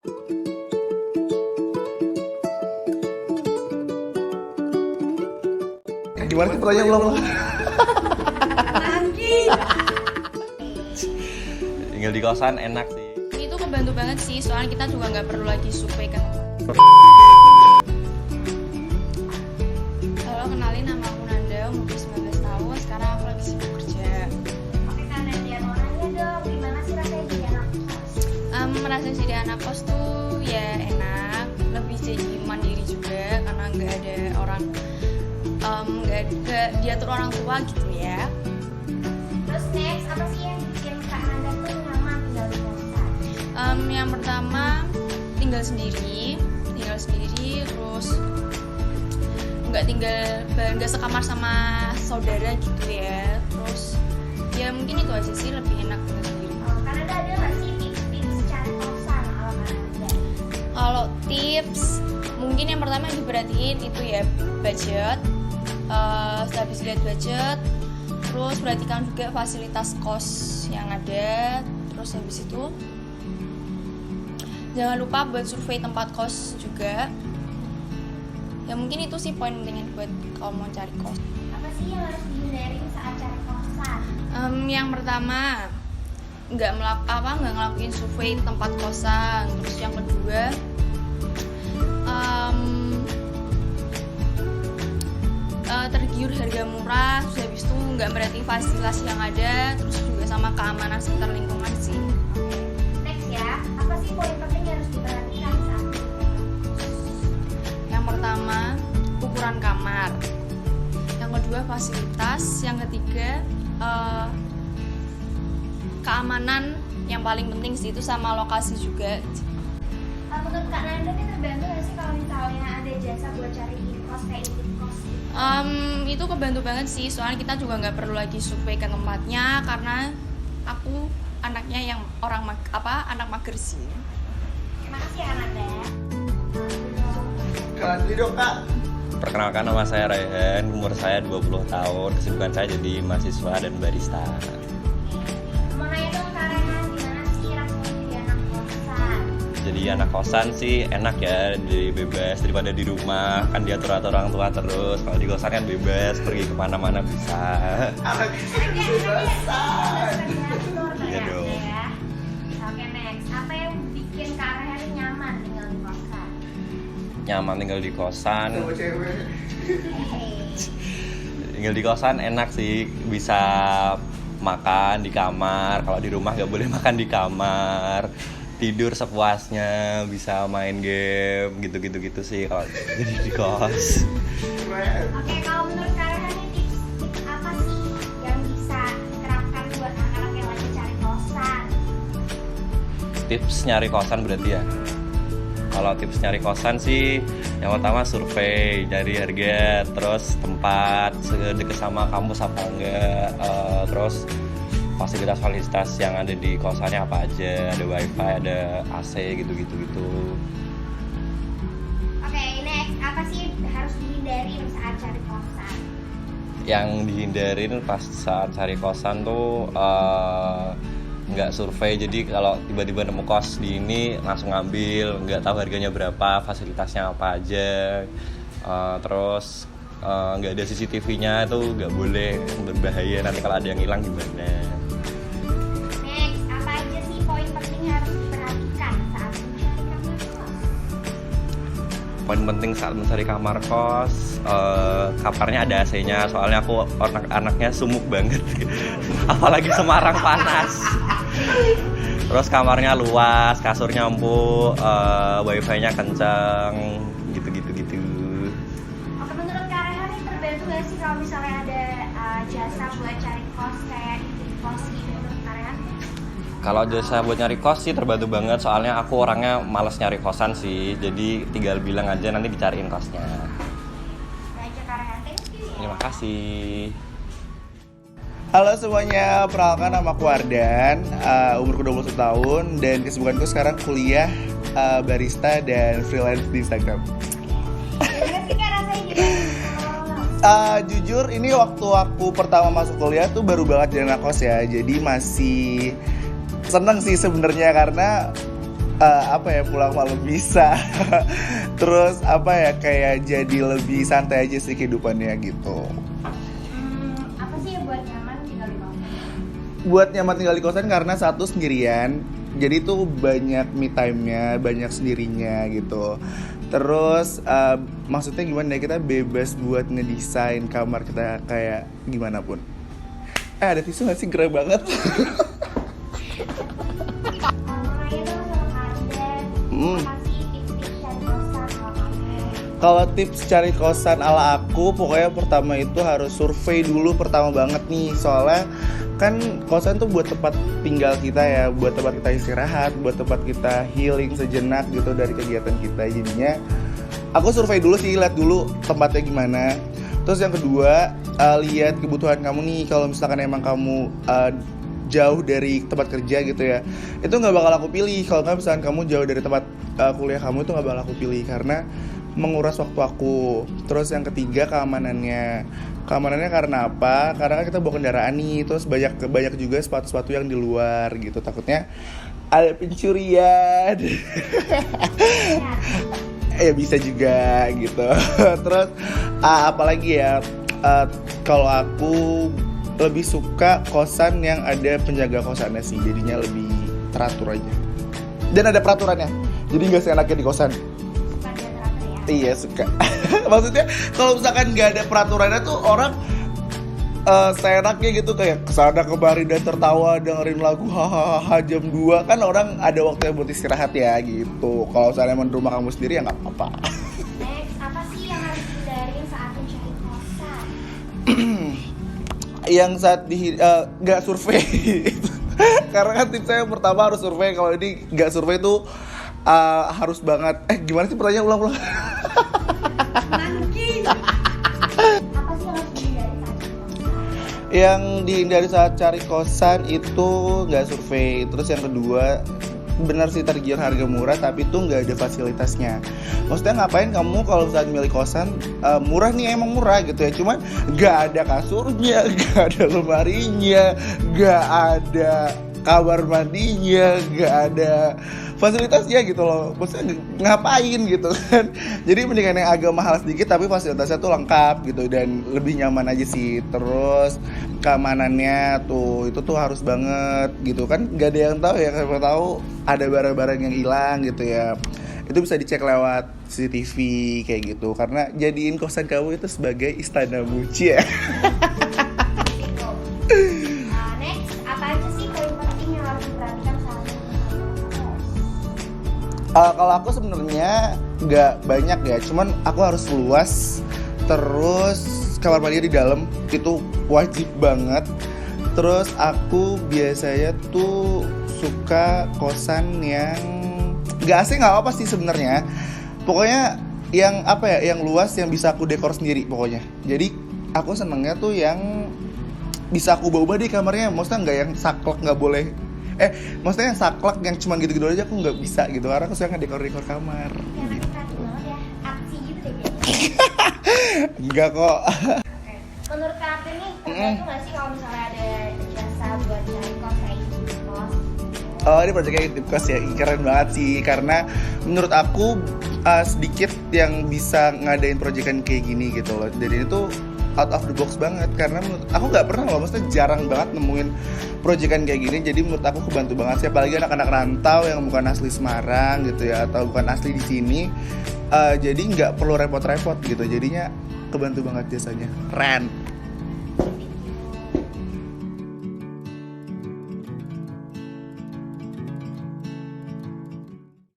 Gimana sih pertanyaan belum? Tinggal di kosan enak sih. Itu kebantu banget sih, soalnya kita juga nggak perlu lagi survei kan. Halo, kenalin, nama aku Nanda, umur 19 tahun, sekarang aku lagi sibuk kerja. Oke, karena dia orangnya dong, gimana sih rasanya jadi anak kos? Merasa jadi anak kos tuh ya enak, lebih jadi mandiri juga karena nggak ada orang, nggak diatur orang tua gitu ya. Terus next, apa sih yang bikin Kak Nanda tuh nyaman tinggal di kosan? Yang pertama tinggal sendiri, terus nggak sekamar sama saudara gitu ya. Terus ya mungkin itu aja sih, lebih enak tinggal sendiri. Kak Nanda ada nggak sih tips-tips cari kosan kalau Kak Nanda? Kalau tips, mungkin yang pertama yang diperhatiin itu ya budget. Habis lihat budget, terus perhatikan juga fasilitas kos yang ada. Terus habis itu jangan lupa buat survei tempat kos juga. Ya mungkin itu sih poin pentingnya buat kalau mau cari kos. Apa sih yang harus dihindarin saat cari kosan? Yang pertama nggak ngelakuin survei tempat kosan. Terus yang kedua tergiur harga murah. Terus habis itu nggak merhatiin fasilitas yang ada. Terus juga sama keamanan sekitar lingkungan sih. Next ya, apa sih poin penting yang harus diperhatikan saat Yang pertama ukuran kamar, yang kedua fasilitas, yang ketiga keamanan yang paling penting sih, itu sama lokasi juga. menurut Kak Nanda ini terbantu nggak sih kalau misalnya ada jasa buat cariin kos kayak intip kos? Itu kebantu banget sih, soalnya kita juga nggak perlu lagi survei ke tempatnya karena aku anaknya yang anak mager sih. Terima kasih ya Kak Nanda. Kenalan diri dong Kak. Perkenalkan, nama saya Raihan, umur saya 20 tahun, kesibukan saya jadi mahasiswa dan barista. Mau nanya dong Kak Rehan, gimana sih rasanya jadi anak kosan? Jadi anak kosan sih enak ya, jadi bebas daripada di rumah, kan diatur-atur orang tua terus. Kalau di kosan kan bebas, pergi kemana-mana bisa. Anak kebebasan. Iya dong. Ya. Oke next, apa yang bikin Kak Rehan nyaman tinggal di kosan? Nyaman tinggal di kosan. Sama cewek. Tinggal di kosan enak sih, bisa makan di kamar. Kalau di rumah nggak boleh makan di kamar. Tidur sepuasnya, bisa main game, gitu sih kalau jadi di kos. Oke, kalau menurut Kak Rehan nih tips apa sih yang bisa diterapkan buat anak-anak yang lagi cari kosan? Tips nyari kosan berarti ya. Kalau tips nyari kosan sih, yang pertama survei, cari harga, terus tempat dekat sama kampus apa enggak, terus fasilitas yang ada di kosannya apa aja, ada wifi, ada AC gitu. Oke, next, apa sih harus dihindarin saat cari kosan? Yang dihindarin pas saat cari kosan tuh nggak survei. Jadi kalau tiba-tiba nemu kos di ini langsung ngambil, nggak tahu harganya berapa, fasilitasnya apa aja, terus nggak ada CCTV-nya itu nggak boleh, berbahaya nanti kalau ada yang hilang gimana. Next, apa aja sih poin penting yang harus diperhatikan saat mencari kamar kos? Poin penting saat mencari kamar kos, kamarnya ada AC-nya, soalnya aku anaknya sumuk banget. Apalagi Semarang panas. Terus kamarnya luas, kasurnya empuk, wifi-nya kencang, gitu. Oke, menurut Kak Rehan ini terbantu gak sih kalau misalnya ada jasa buat cari kos kayak intip kos gitu menurut Kak Rehan? Kalau jasa buat nyari kos sih terbantu banget, soalnya aku orangnya males nyari kosan sih, jadi tinggal bilang aja nanti dicariin kosnya. Baca Kak Rehan, thank you ya. Terima kasih. Halo semuanya, perkenalkan nama aku Ardan, umurku 21 tahun dan kesibukanku sekarang kuliah barista dan freelance di Instagram. Gimana sih Kak rasanya jadi anak kos? Jujur ini waktu aku pertama masuk kuliah tuh baru banget jadi anak kos ya, jadi masih seneng sih sebenarnya karena apa ya, pulang malam bisa. Terus apa ya, kayak jadi lebih santai aja sih kehidupannya gitu. Apa sih yang buat nyaman tinggal di kosan? Buat nyaman tinggal di kosan karena satu sendirian, jadi tuh banyak me time-nya, banyak sendirinya gitu. Terus maksudnya gimana ya, kita bebas buat ngedesain kamar kita kayak gimana pun. Ada tisu gak sih, gerah banget. Mengenai itu sama Karden, apa sih tips-tips cari kosan kalau kamu? Kalau tips cari kosan ala aku, pokoknya pertama itu harus survei dulu pertama banget nih. Soalnya kan kosan tuh buat tempat tinggal kita ya, buat tempat kita istirahat, buat tempat kita healing sejenak gitu dari kegiatan kita. Jadinya aku survei dulu sih, lihat dulu tempatnya gimana. Terus yang kedua, lihat kebutuhan kamu nih. Kalau misalkan emang kamu jauh dari tempat kerja gitu ya, itu nggak bakal aku pilih. Kalau nggak misalkan kamu jauh dari tempat kuliah kamu, itu nggak bakal aku pilih karena menguras waktu aku. Terus yang ketiga, keamanannya karena apa? Karena kan kita bawa kendaraan nih, terus banyak juga sepatu-sepatu yang di luar gitu, takutnya ada pencurian. Ya bisa juga gitu. Terus apalagi ya, kalau aku lebih suka kosan yang ada penjaga kosannya sih, jadinya lebih teratur aja dan ada peraturannya, jadi nggak seenaknya di kosan. Suka dia teratur ya? Iya suka. Maksudnya kalau misalkan nggak ada peraturannya tuh orang seenaknya gitu, kayak kesana kemari dan tertawa dengerin lagu hahaha jam 2, kan orang ada waktu buat istirahat ya gitu. Kalau misalnya menurut rumah kamu sendiri ya nggak apa-apa. Next, apa sih yang harus dihindarin saat mencari kosan? Yang saat nggak survei. Karena kan tips saya pertama harus survei. Kalau ini nggak survei tuh harus banget. Gimana sih pertanyaan, ulang-ulang? Nangki. Apa sih yang harus dihindari saat mencari kosan? Yang dihindari saat cari kosan itu nggak survei. Terus yang kedua, benar sih tergiur harga murah tapi tuh nggak ada fasilitasnya. Maksudnya ngapain kamu kalau saat milih kosan murah nih, emang murah gitu ya, cuman nggak ada kasurnya, nggak ada lemarinya, nggak ada kamar mandinya, nggak ada fasilitasnya gitu loh. Maksudnya ngapain gitu kan. Jadi mendingan yang agak mahal sedikit tapi fasilitasnya tuh lengkap gitu dan lebih nyaman aja sih. Terus keamanannya tuh itu tuh harus banget gitu kan. Gak ada yang tahu ya, siapa tahu ada barang-barang yang hilang gitu ya. Itu bisa dicek lewat CCTV kayak gitu. Karena jadiin kosan kamu itu sebagai istana muci ya. Next, apa aja sih poin penting yang harus diperhatikan saat mencari kosan? Kalau aku sebenarnya nggak banyak ya, cuman aku harus luas. Terus kamar mandi di dalam itu wajib banget. Terus aku biasanya tuh suka kosan yang nggak AC, nggak apa sih sebenarnya. Pokoknya yang apa ya, yang luas, yang bisa aku dekor sendiri pokoknya. Jadi aku senengnya tuh yang bisa aku ubah-ubah di kamarnya. Maksudnya nggak yang saklek, nggak boleh. Maksudnya yang saklek yang cuma gitu-gitu aja aku nggak bisa gitu. Karena aku suka ngedekor-dekor kamar. Ya, anaknya kreatif banget ya, aksi gitu deh kayaknya. Enggak kok. Oke. Menurut Karden nih, terbantu nggak sih kalau misalnya ada jasa buat cari kos kayak gitu kos? Oh, ini proyeknya Intip Kos ya, keren banget sih. Karena menurut aku sedikit yang bisa ngadain proyekan kayak gini gitu loh. Dan ini tuh out of the box banget. Karena menurut aku nggak pernah loh, maksudnya jarang banget nemuin proyekan kayak gini. Jadi menurut aku kebantu banget sih. Apalagi anak-anak rantau yang bukan asli Semarang gitu ya, atau bukan asli di sini. Jadi nggak perlu repot-repot gitu. Jadinya kebantu banget jasanya. Keren.